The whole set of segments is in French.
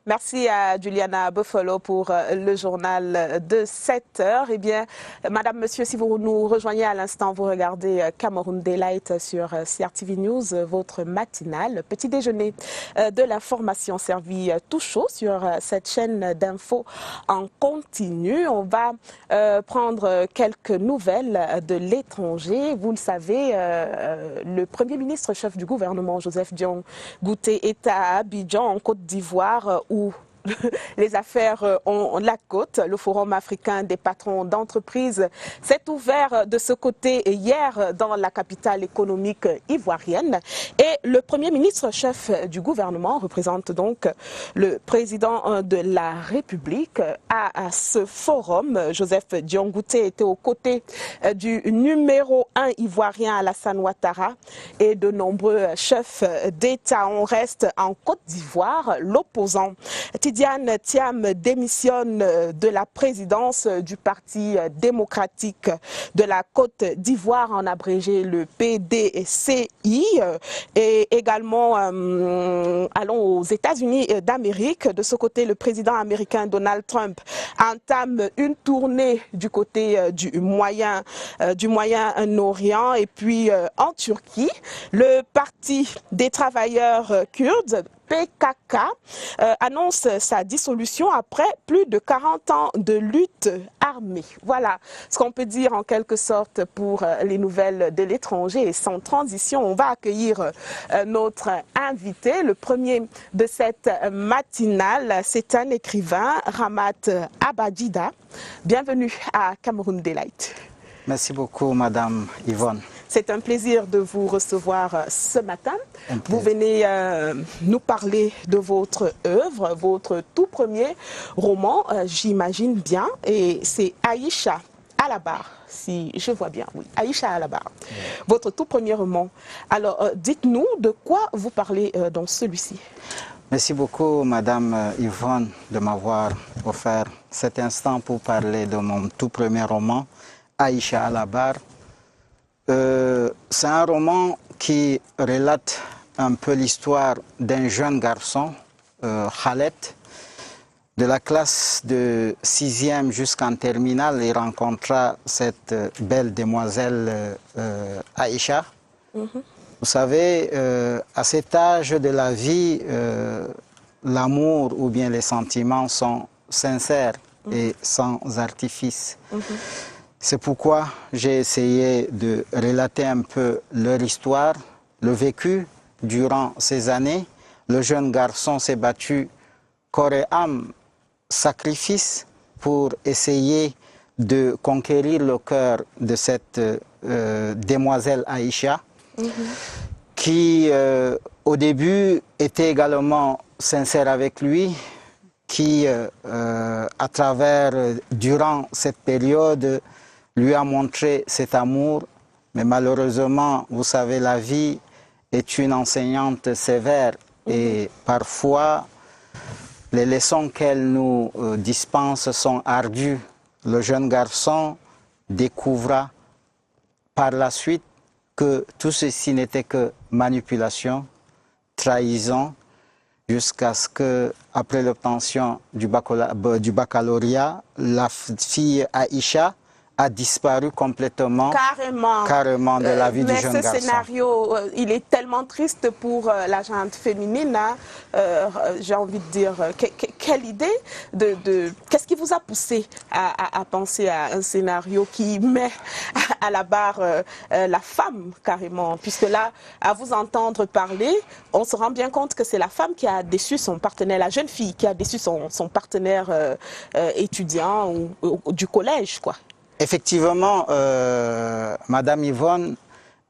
Merci à Juliana Buffalo pour le journal de 7 heures. Eh bien, madame, monsieur, si vous nous rejoignez à l'instant, vous regardez Cameroun Daylight sur CRTV News, votre matinale. Petit déjeuner de l'information servie tout chaud sur cette chaîne d'infos en continu. On va prendre quelques nouvelles de l'étranger. Vous le savez, le Premier ministre chef du gouvernement, Joseph Dion Gouté, est à Abidjan, en Côte d'Ivoire, où les affaires ont la côte. Le Forum africain des patrons d'entreprise s'est ouvert de ce côté hier dans la capitale économique ivoirienne. Et le Premier ministre chef du gouvernement représente donc le président de la République à ce forum. Joseph Dion Gouté était aux côtés du numéro 1 ivoirien Alassane Ouattara et de nombreux chefs d'État. On reste en Côte d'Ivoire. L'opposant Tidiane Thiam démissionne de la présidence du Parti démocratique de la Côte d'Ivoire, en abrégé le PDCI. Et également, allons aux États-Unis d'Amérique. De ce côté, le président américain Donald Trump entame une tournée du côté du Moyen-Orient. Et puis en Turquie, le Parti des travailleurs kurdes, PKK, annonce sa dissolution après plus de 40 ans de lutte armée. Voilà ce qu'on peut dire en quelque sorte pour les nouvelles de l'étranger. Et sans transition, on va accueillir notre invité. Le premier de cette matinale, c'est un écrivain, Ramat Abadjida. Bienvenue à Cameroun Daylight. Merci beaucoup, Madame Yvonne. C'est un plaisir de vous recevoir ce matin. Vous venez nous parler de votre œuvre, votre tout premier roman, j'imagine bien, et c'est Aïcha à la barre, si je vois bien, oui, Aïcha à la barre. Oui. Votre tout premier roman. Alors, dites-nous de quoi vous parlez dans celui-ci. Merci beaucoup, Madame Yvonne, de m'avoir offert cet instant pour parler de mon tout premier roman, Aïcha à la barre. C'est un roman qui relate un peu l'histoire d'un jeune garçon, Khaled, de la classe de 6e jusqu'en terminale. Il rencontra cette belle demoiselle Aïcha. Vous savez, à cet âge de la vie, l'amour ou bien les sentiments sont sincères et sans artifice. C'est pourquoi j'ai essayé de relater un peu leur histoire, le vécu durant ces années. Le jeune garçon s'est battu corps et âme, sacrifice, pour essayer de conquérir le cœur de cette demoiselle Aïcha, qui au début était également sincère avec lui, qui à travers, durant cette période, lui a montré cet amour, mais malheureusement, vous savez, la vie est une enseignante sévère et parfois, les leçons qu'elle nous dispense sont ardues. Le jeune garçon découvra par la suite que tout ceci n'était que manipulation, trahison, jusqu'à ce que, après l'obtention du baccalauréat, la fille Aïcha a disparu complètement, carrément de la vie du jeune garçon. Mais ce scénario, il est tellement triste pour la gente féminine. Hein. J'ai envie de dire, quelle idée qu'est-ce qui vous a poussé à penser à un scénario qui met à la barre la femme, carrément? Puisque là, à vous entendre parler, on se rend bien compte que c'est la femme qui a déçu son partenaire, la jeune fille qui a déçu son partenaire étudiant ou du collège, quoi. Effectivement, Madame Yvonne,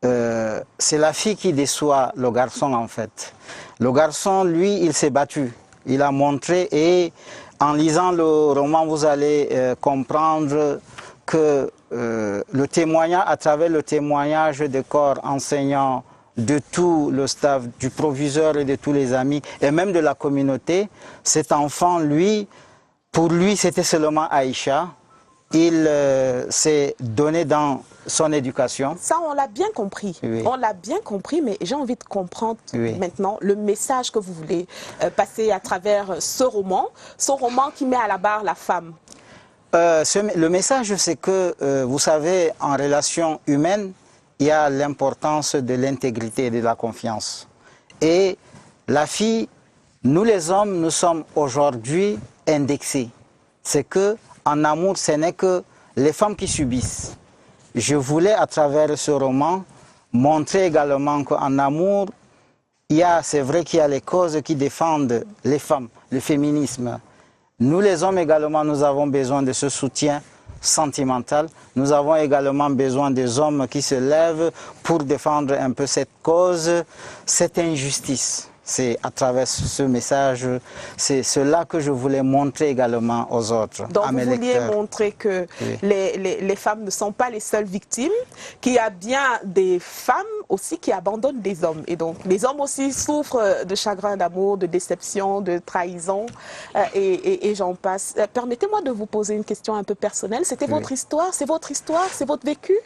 c'est la fille qui déçoit le garçon en fait. Le garçon, lui, il s'est battu. Il a montré et en lisant le roman, vous allez comprendre que le témoignage, à travers le témoignage des corps enseignants, de tout le staff, du proviseur et de tous les amis, et même de la communauté, cet enfant, lui, pour lui, c'était seulement Aïcha. il s'est donné dans son éducation. Ça, on l'a bien compris. Oui. On l'a bien compris, mais j'ai envie de comprendre maintenant le message que vous voulez passer à travers ce roman qui met à la barre la femme. Le message, c'est que, vous savez, en relation humaine, il y a l'importance de l'intégrité et de la confiance. Et la fille, nous les hommes, nous sommes aujourd'hui indexés. C'est que en amour, ce n'est que les femmes qui subissent. Je voulais, à travers ce roman, montrer également qu'en amour, c'est vrai qu'il y a les causes qui défendent les femmes, le féminisme. Nous, les hommes également, nous avons besoin de ce soutien sentimental. Nous avons également besoin des hommes qui se lèvent pour défendre un peu cette cause, cette injustice. C'est à travers ce message, c'est cela que je voulais montrer également aux autres, donc à mes vous vouliez lecteurs. montrer que les femmes ne sont pas les seules victimes, qu'il y a bien des femmes aussi qui abandonnent des hommes. Et donc les hommes aussi souffrent de chagrin d'amour, de déception, de trahison, et j'en passe. Permettez-moi de vous poser une question un peu personnelle. C'était votre histoire, c'est votre vécu?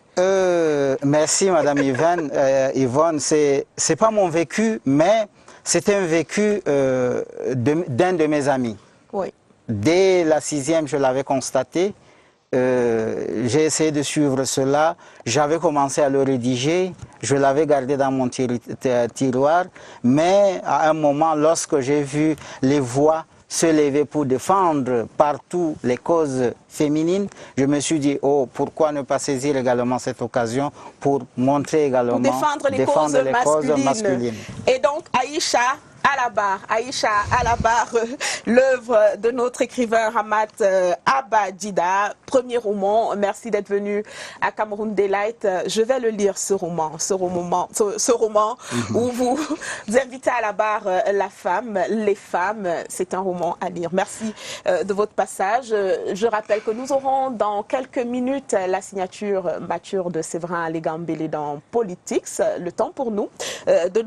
Merci Madame Yvonne, c'est pas mon vécu, mais c'est un vécu d'un de mes amis. Oui. Dès la 6e, je l'avais constaté. J'ai essayé de suivre cela. J'avais commencé à le rédiger. Je l'avais gardé dans mon tiroir. Mais à un moment, lorsque j'ai vu les voix se lever pour défendre partout les causes féminines, je me suis dit, oh, pourquoi ne pas saisir également cette occasion pour montrer également... Pour défendre les causes masculines. Et donc, Aïcha à la barre, l'œuvre de notre écrivain Ramat Abadjida, premier roman. Merci d'être venu à Cameroun Delight. Je vais le lire, ce roman où vous invitez à la barre la femme, les femmes. C'est un roman à lire. Merci de votre passage. Je rappelle que nous aurons dans quelques minutes la signature mature de Séverin Alégambélé dans Politics. Le temps pour nous de